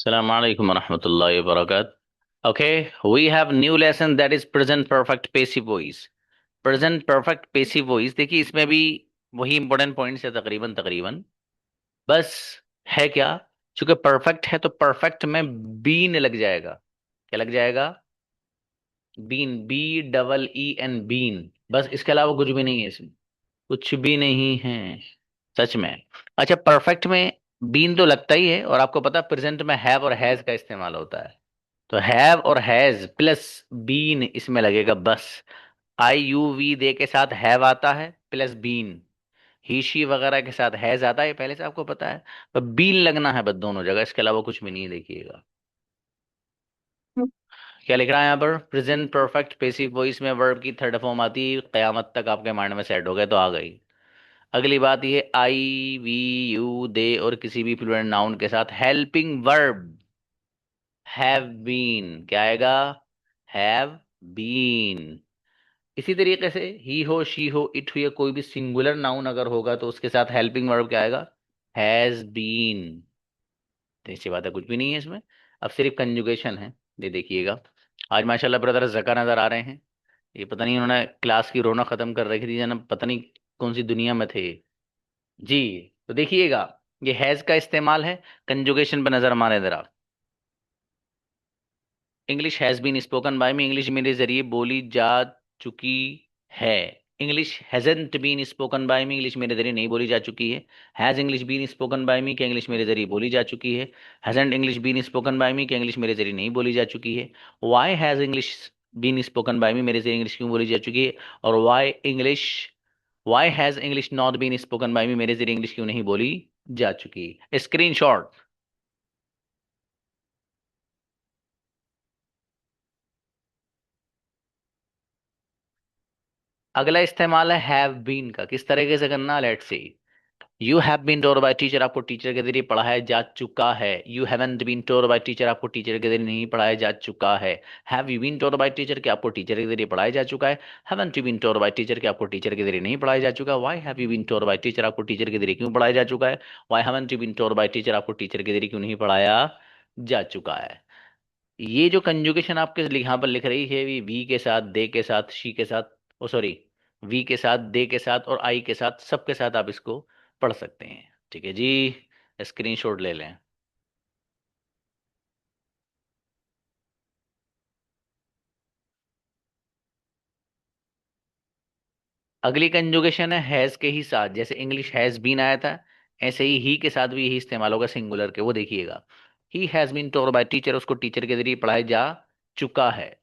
Assalamu alaikum warahmatullahi wabarakatuh. Okay, we have new lesson that is present perfect passive voice. Present perfect passive voice देखिए इसमें भी वही important points है तकरीबन तकरीबन। बस है क्या, चूंकि परफेक्ट है तो परफेक्ट में बीन लग जाएगा। क्या लग जाएगा? Been, B double E N, been. बस इसके अलावा कुछ भी नहीं है इसमें, कुछ भी नहीं है सच में। अच्छा, परफेक्ट में बीन तो लगता ही है, और आपको पता है प्रेजेंट में हैव और हैज का इस्तेमाल होता है। तो हैव और हैज प्लस बीन इसमें लगेगा बस। आई यू वी दे के साथ हैव आता है प्लस बीन। ही शी वगैरह के साथ हैज आता है, पहले से आपको पता है। तो बीन लगना है बस दोनों जगह, इसके अलावा कुछ भी नहीं है, देखिएगा। क्या लिख रहा है यहाँ पर? प्रेजेंट परफेक्ट पेसिव वॉइस में वर्ब की थर्ड फॉर्म आती है, कयामत तक आपके माइंड में सेट हो गए तो आ गई। अगली बात ये, आई वी यू दे और किसी भी फ्लुएंट नाउन के साथ हेल्पिंग वर्ब हैव बीन, क्या आएगा? Have been. इसी तरीके से ही हो शी हो इट हो, या कोई भी सिंगुलर नाउन अगर होगा तो उसके साथ हेल्पिंग वर्ब क्या आएगा? Has been. तो ऐसी बात है, कुछ भी नहीं है इसमें। अब सिर्फ कंजुगेशन है। ये देखिएगा, आज माशाल्लाह ब्रदर जका नजर आ रहे हैं। ये पता नहीं उन्होंने क्लास की रौनक खत्म कर रखी थी जना, पता नहीं कौन सी दुनिया में थे जी। तो देखिएगा, ये हैज का इस्तेमाल है। कंजुगेशन पर नजर मारे जरा। English has been spoken by me, English मेरे जरिए बोली जा चुकी है। English hasn't been spoken by me, English मेरे जरिए नहीं बोली जा चुकी है। Has English been spoken by me, क्या इंग्लिश मेरे जरिए बोली जा चुकी है। Hasn't English been spoken by me, क्या इंग्लिश मेरे जरिए नहीं बोली जा चुकी है। Why has English been spoken by me, मेरे जरिए इंग्लिश क्यों बोली जा चुकी है। और why has English not been spoken by me, मेरे जरिए इंग्लिश क्यों नहीं बोली जा चुकी। Screenshot. अगला इस्तेमाल है हैव बीन का, किस तरीके से करना, let's see. You have been told by teacher, आपको टीचर के जरिए पढ़ाया जा चुका है। You haven't been told by teacher, आपको टीचर के जरिए नहीं पढ़ाया जा चुका है। Have you been told by teacher, कि आपको टीचर के जरिए पढ़ाया जा चुका है। Haven't you been told by teacher, कि आपको टीचर के जरिए नहीं पढ़ाया जा चुका। Why have you been told by teacher, आपको टीचर के जरिए क्यों पढ़ाया जा चुका है। Why haven't you been told by teacher, आपको टीचर के जरिए क्यों नहीं पढ़ाया जा चुका है। ये जो कंजुगेशन आपके यहाँ पर लिख रही है, वी के साथ, दे के साथ, शी के साथ, ओ सॉरी, वी के साथ, दे के साथ और आई के साथ, सबके साथ आप इसको पढ़ सकते हैं। ठीक है जी, स्क्रीनशॉट ले लें। अगली कंजुगेशन है हैज के ही साथ, जैसे इंग्लिश हैज बीन आया था, ऐसे ही के साथ भी यही इस्तेमाल होगा सिंगुलर के, वो देखिएगा। He has been told by teacher, उसको टीचर के जरिए पढ़ाया जा चुका है।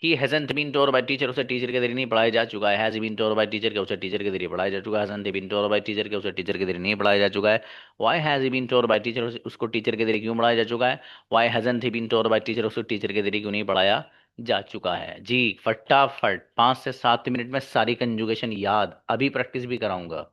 He hasn't been told by teacher, उसे टीचर के जरिए नहीं पढ़ाया जा चुका है। Has been told by teacher के, उसे टीचर के जरिए पढ़ाया जा चुका है। Hasn't been told by teacher के, उसे टीचर के जरिए नहीं पढ़ाया जा चुका है। Why has he been told by teacher, उसको टीचर के जरिए क्यों पढ़ाया जा चुका है। Why hasn't he been told by teacher, उसको टीचर के जरिए क्यों नहीं पढ़ाया जा चुका है जी। फटाफट 5 से 7 मिनट में सारी कंजुगेशन याद, अभी प्रैक्टिस भी कराऊंगा।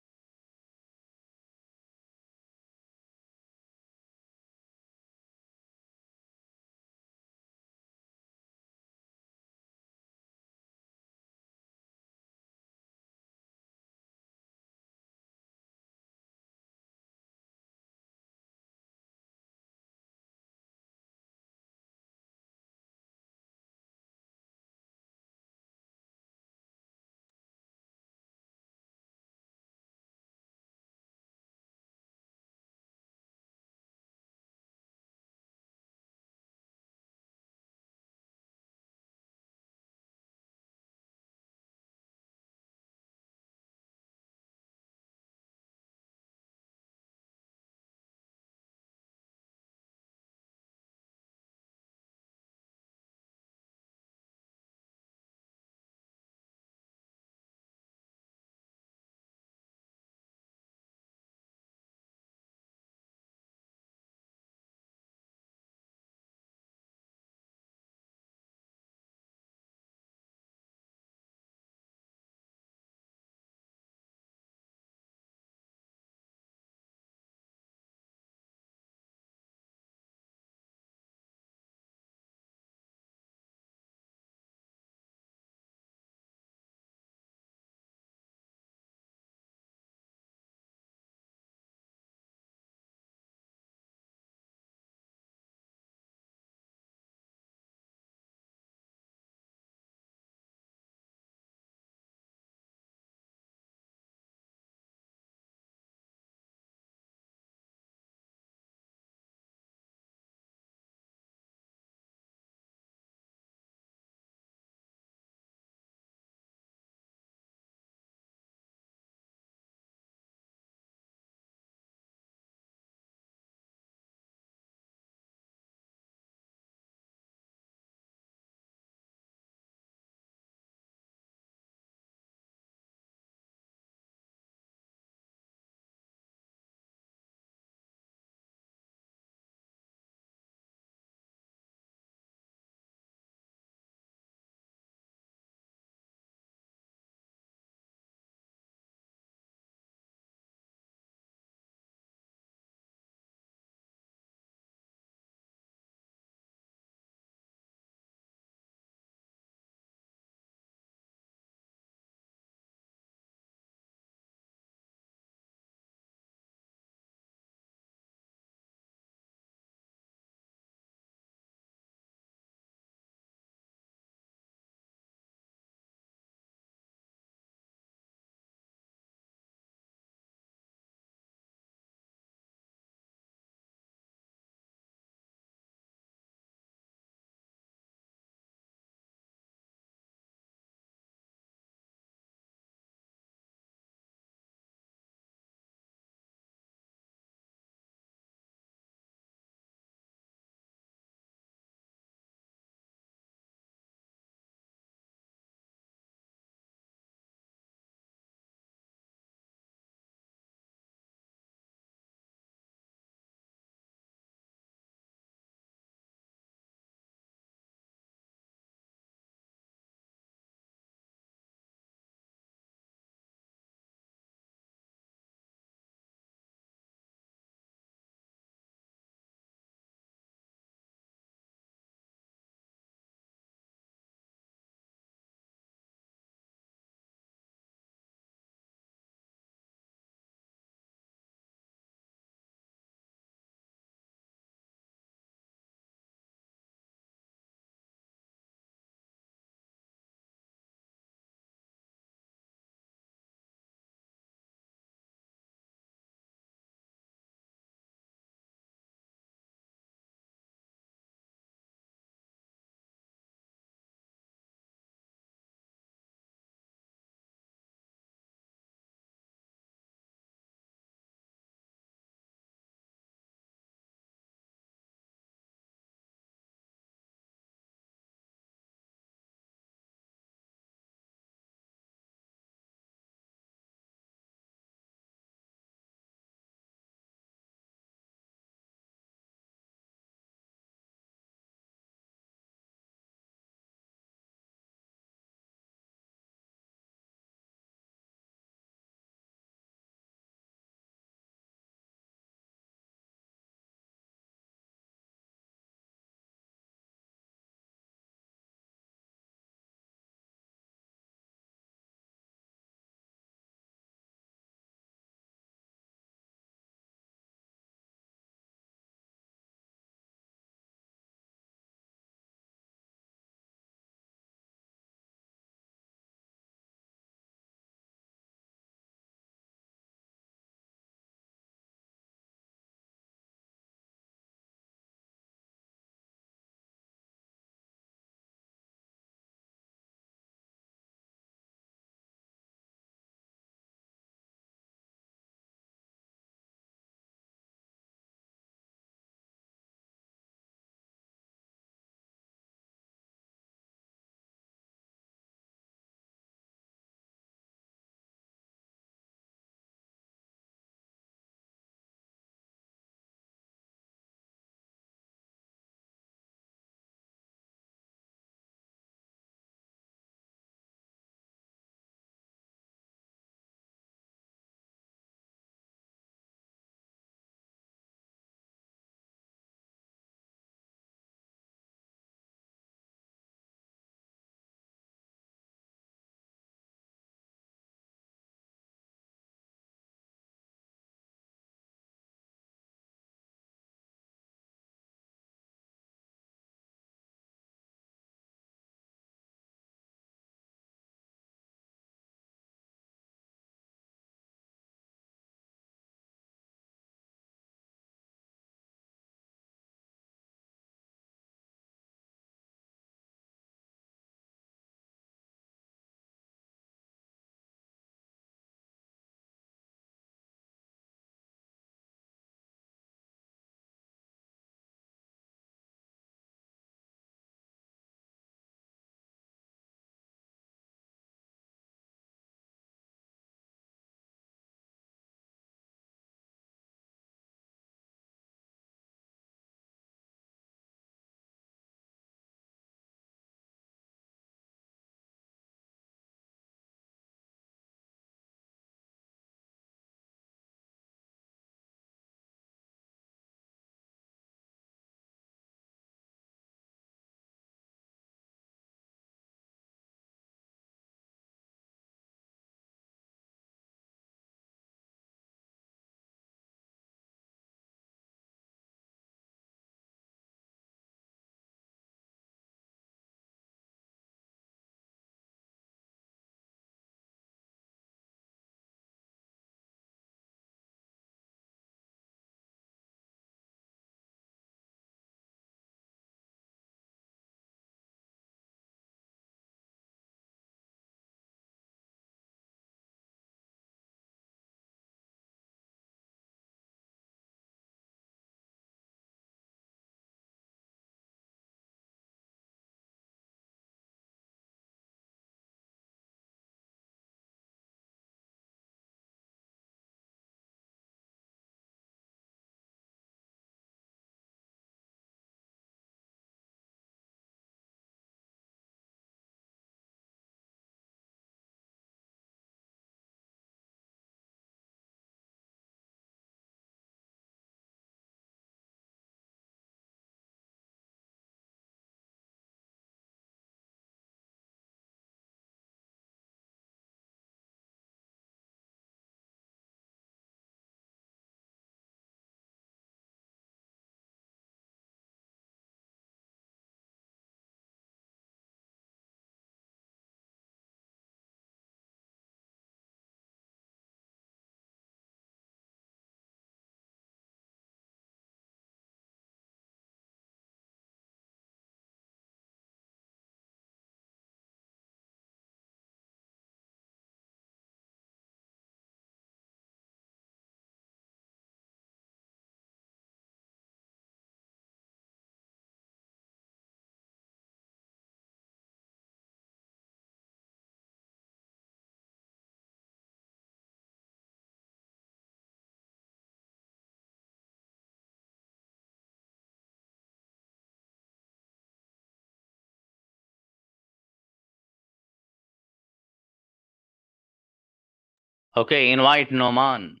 Okay, invite Noman.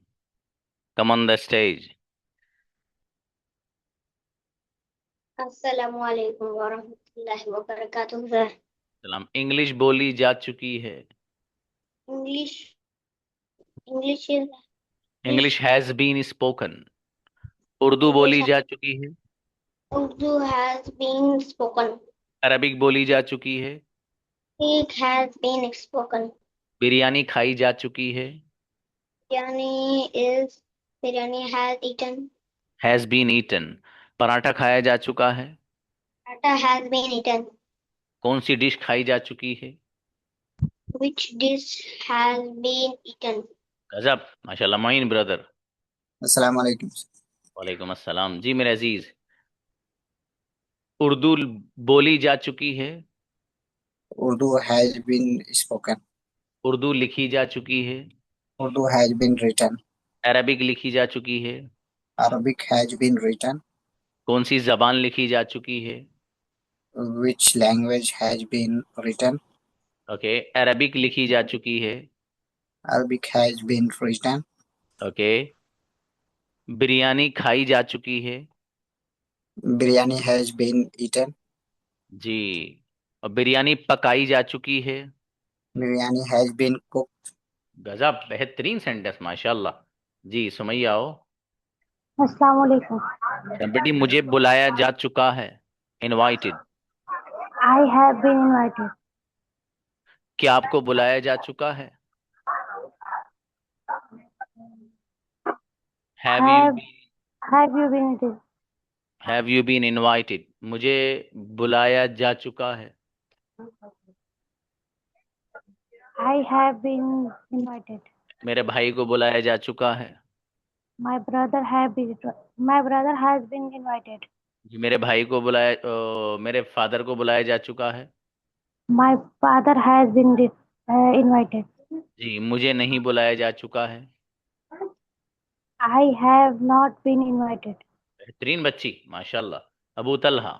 Come on the stage. अस्सलामुअलैकुम वरहमतुल्लाहि वबरकातुहू सर। सलाम। इंग्लिश बोली जा चुकी है। English English English English has been spoken. Urdu English बोली जा चुकी है। Urdu has been spoken. Arabic बोली जा चुकी है। It has been spoken. Biryani खाई जा चुकी है। Biryani is biryani has eaten. Has been eaten. Paratha खाया जा चुका है। आटा हैज बीन ईटन। कौन सी डिश खाई जा चुकी है। Which dish has been eaten. गजब, माशाल्लाह। मोइन ब्रदर। अस्सलाम वालेकुम। वालेकुम अस्सलाम जी मेरे अजीज। उर्दू बोली जा चुकी है। Urdu has been spoken. Urdu लिखी जा चुकी है। Urdu has been written. Arabic लिखी जा चुकी है। Arabic has been written. कौन सी जबान लिखी जा चुकी है। Which language has been written. Okay, Arabic लिखी जा चुकी है। Arabic has been written. Okay, biryani खाई जा चुकी है। Biryani has been eaten. जी। और बिरयानी पकाई जा चुकी है। Biryani has been cook. गजब, बेहतरीन सेंटेंस, माशाल्लाह। जी सुमैया आओ। अस्सलाम वालेकुम। बेटी, मुझे बुलाया जा चुका है। Invited. I have been invited. क्या आपको बुलाया जा चुका है। Have you have have you been it. Have you been invited. मुझे बुलाया जा चुका है। I have been invited. मेरे भाई को बुलाया जा चुका है। My brother has been invited. जी, मेरे भाई को बुलाया मेरे फादर को बुलाया जा चुका है। My father has been invited. जी, मुझे नहीं बुलाया जा चुका है। I have not been invited. बेहतरीन बच्ची, माशाल्लाह। अबू तलहा।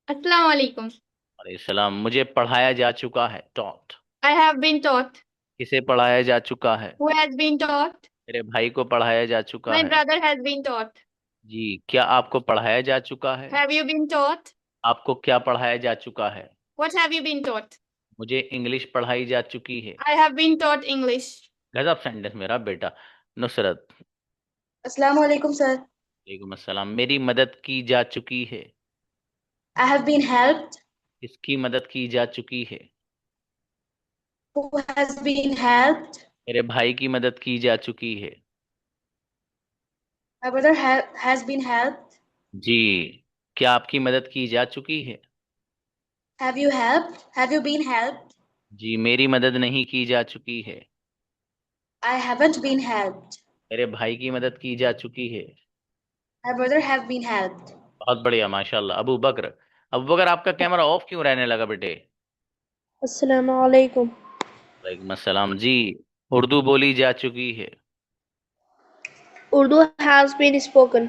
अस्सलाम वालेकुम। अलैहिस्सलाम। मुझे पढ़ाया जा चुका है। Taught. I have been taught. किसे पढ़ाया जा चुका है। Who has been taught? मेरे भाई को पढ़ाया जा चुका My है। brother has been taught. जी, क्या आपको पढ़ाया जा चुका है। Have you been taught? आपको क्या पढ़ाया जा चुका है। What have you been taught? मुझे इंग्लिश पढ़ाई जा चुकी है। I have been taught English. गजब सेंटेंस मेरा बेटा। नुसरत। अस्सलाम वालेकुम सर। वालेकुम अस्सलाम। मेरी मदद की जा चुकी है। I have been helped. इसकी मदद की जा चुकी है। Who has been helped? मेरे भाई की मदद की जा चुकी है। My brother has been helped. जी, क्या आपकी मदद की जा चुकी है। Have you helped? Have you been helped? जी, मेरी मदद नहीं की जा चुकी है। I haven't been helped. मेरे भाई की मदद की जा चुकी है। My brother have been helped. बहुत बढ़िया, माशाल्लाह। अबू बकर। अबू बकर, आपका कैमरा ऑफ क्यों रहने लगा बेटे। अस्सलाम वालेकुम। वालेकुम अस्सलाम जी। उर्दू बोली जा चुकी है। Urdu has been spoken.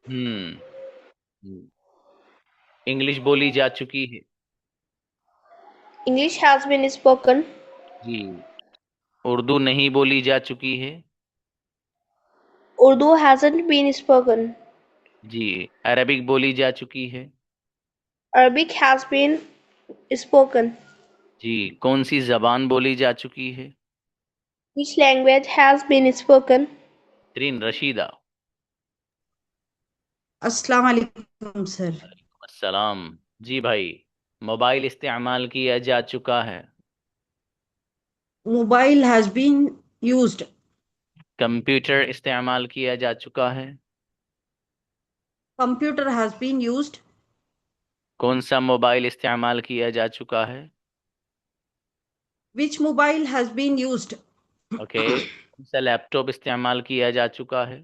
Hmm. English बोली जा चुकी है। English has been spoken. जी। उर्दू नहीं बोली जा चुकी है। Urdu hasn't been spoken. जी। अरबिक बोली जा चुकी है। Arabic has been spoken. जी। कौन सी जबान बोली जा चुकी है। Which language has been spoken. तरीन रशीदा। अस्सलाम वालेकुम सर। अस्सलाम। जी भाई। मोबाइल इस्तेमाल किया जा चुका है। Mobile has been used. Computer इस्तेमाल किया जा चुका है। Computer has been used. कौन सा मोबाइल इस्तेमाल किया जा चुका है। Which mobile has been used. Okay. कौन सा लैपटॉप इस्तेमाल किया जा चुका है।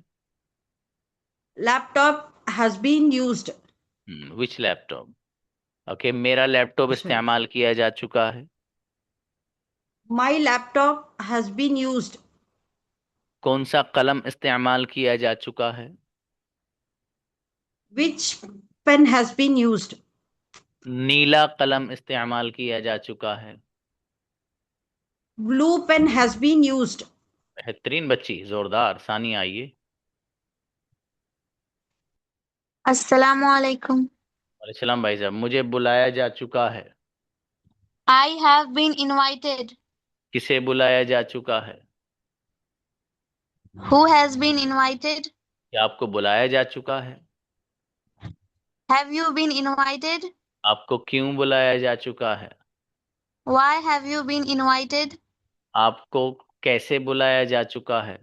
Laptop has been used. Which laptop. Okay, मेरा लैपटॉप इस्तेमाल किया जा चुका है। My laptop has been used. कौन सा कलम इस्तेमाल किया जा चुका है। Which pen has been used. नीला कलम इस्तेमाल किया जा चुका है। Blue pen has been used. बेहतरीन बच्ची, जोरदार। सानिया आइए। Assalamualaikum. वालेकुम भाई साहब। मुझे बुलाया जा चुका है। I have been invited. किसे बुलाया जा चुका है? Who has been invited? क्या आपको बुलाया जा चुका है? Have you been invited? आपको क्यों बुलाया जा चुका है? Why have you been invited? आपको कैसे बुलाया जा चुका है?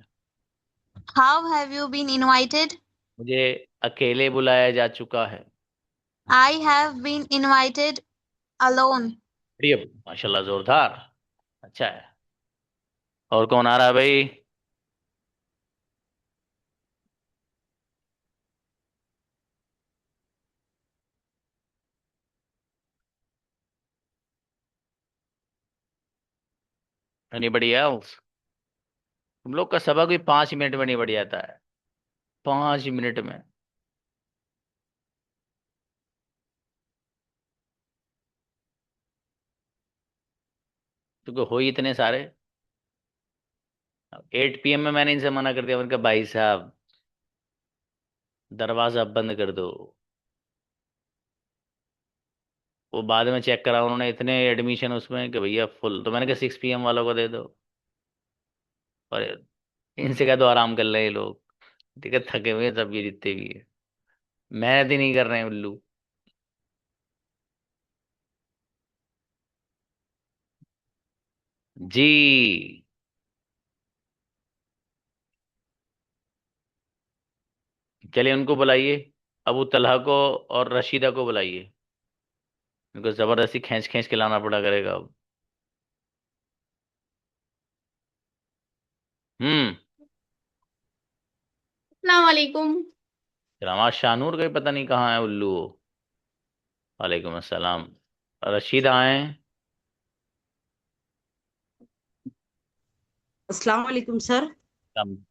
How have you been invited? मुझे अकेले बुलाया जा चुका है। I have been invited alone. बढ़िया, माशाल्लाह, जोरदार। अच्छा है। और कौन आ रहा है भाई? Anybody else? तुम लोग का सबक भी 5 मिनट में नहीं बढ़ जाता है। 5 मिनट में। क्योंकि हो ही इतने सारे। 8 PM में मैंने इनसे मना कर दिया। उनका भाई साहब दरवाजा बंद कर दो। वो बाद में चेक करा उन्होंने, इतने एडमिशन उसमें कि भैया फुल। तो मैंने कहा 6 PM वालों को दे दो। और इनसे कहा तो आराम कर ले ये लोग। ठीक है, थके हुए हैं सब ये जितने भी है। मेहनत ही नहीं कर रहे हैं उल्लू। जी। चलिए उनको बुलाइए। अबू तलहा को और रशीदा को बुलाइए। उनको जबरदस्ती खींच खींच के लाना पड़ा करेगा अब। हम्म। Assalamualaikum. रमाज शाहनूर का ही पता नहीं कहाँ है उल्लू वो। वालेकुम अस्सलाम। रशीदा आए। Assalamu alaikum, sir.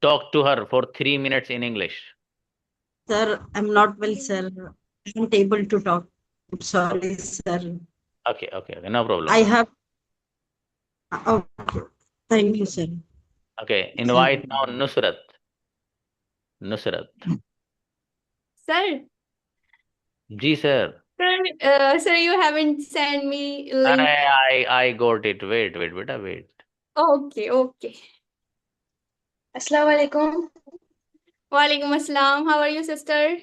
Talk to her for 3 minutes in English. Sir, I'm not well, sir. I'm not able to talk. I'm sorry, sir. Okay, okay, okay, no problem. I have. Okay. Thank you, sir. Okay, invite now Nusrat. Nusrat. Sir, जी sir. sir, you haven't sent me अरे link. I got it. Wait, wait, बेटा wait. Okay, okay. Assalamu alaikum. Walaikum assalam. How are you, sister?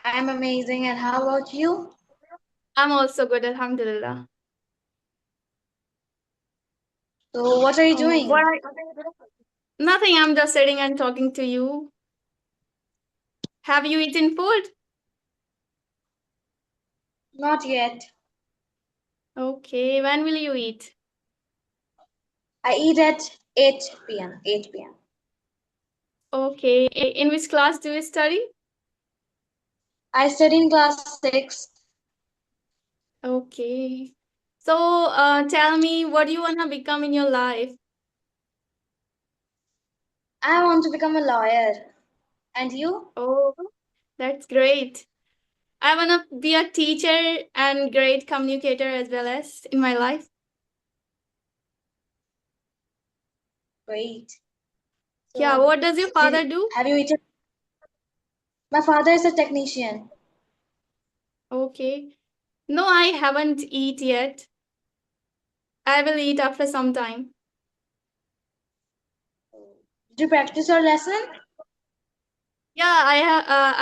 I'm amazing. And how about you? I'm also good, alhamdulillah. So, what are you doing? Nothing, I'm just sitting and talking to you. Have you eaten food? Not yet. Okay, when will you eat? I eat at 8 p.m. 8 p.m. Okay, in which class do you study? I study in class 6. Okay. So, tell me, what do you want to become in your life? I want to become a lawyer. And you? Oh, that's great. I want to be a teacher and great communicator as well as in my life. Great. Yeah, So, what does your father do? have you eaten? My father is a technician. Okay. No, I haven't eat yet. I will eat after some time. Did you practice your lesson? Yeah,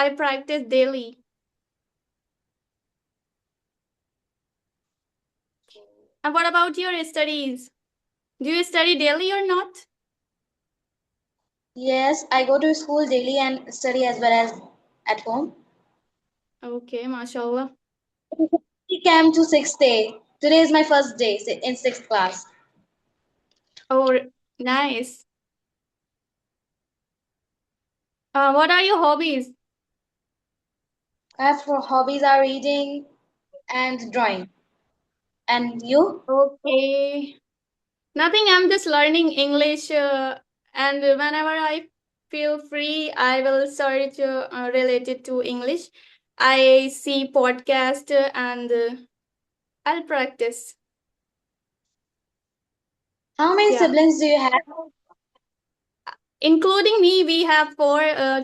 I practice daily. And what about your studies? Do you study daily or not? Yes, I go to school daily and study as well as at home. Okay, mashallah. We came to 6th day. Today is my first day in 6th class. Oh, nice. What are your hobbies? I have for hobbies are reading and drawing. And you? Okay. Nothing, I'm just learning English, and whenever I feel free, I will search related to English. I see podcast and I'll practice. How many Yeah. siblings do you have? Including me, we have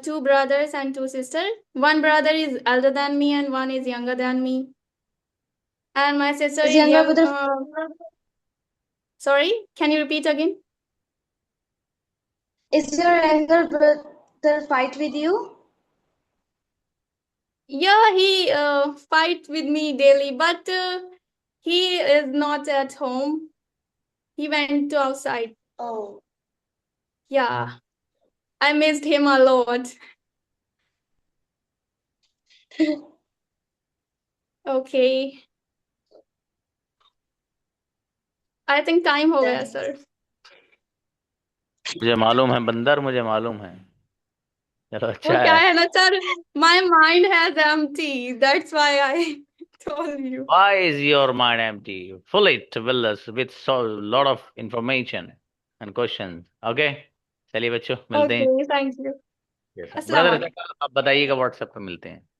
two brothers and two sisters. One brother is elder than me and one is younger than me. And my sister Is is younger young. brother? Sorry, can you repeat again? Is your younger brother fight with you? Yeah, he fight with me daily, but he is not at home. He went to outside. Oh. Yeah, I missed him a lot. Okay, I think time हो गया, sir. मुझे मालूम है बंदर, मुझे मालूम है। चलो वो अच्छा क्या है। है ना sir, my mind has empty. That's why I told you. Why is your mind empty? Fill it with so lot of information and questions. Okay? चलिए बच्चों मिलते हैं। Okay, thank you. ब्रदर अस्सलाम वालेकुम। आप बताइएगा, व्हाट्सएप पे मिलते हैं।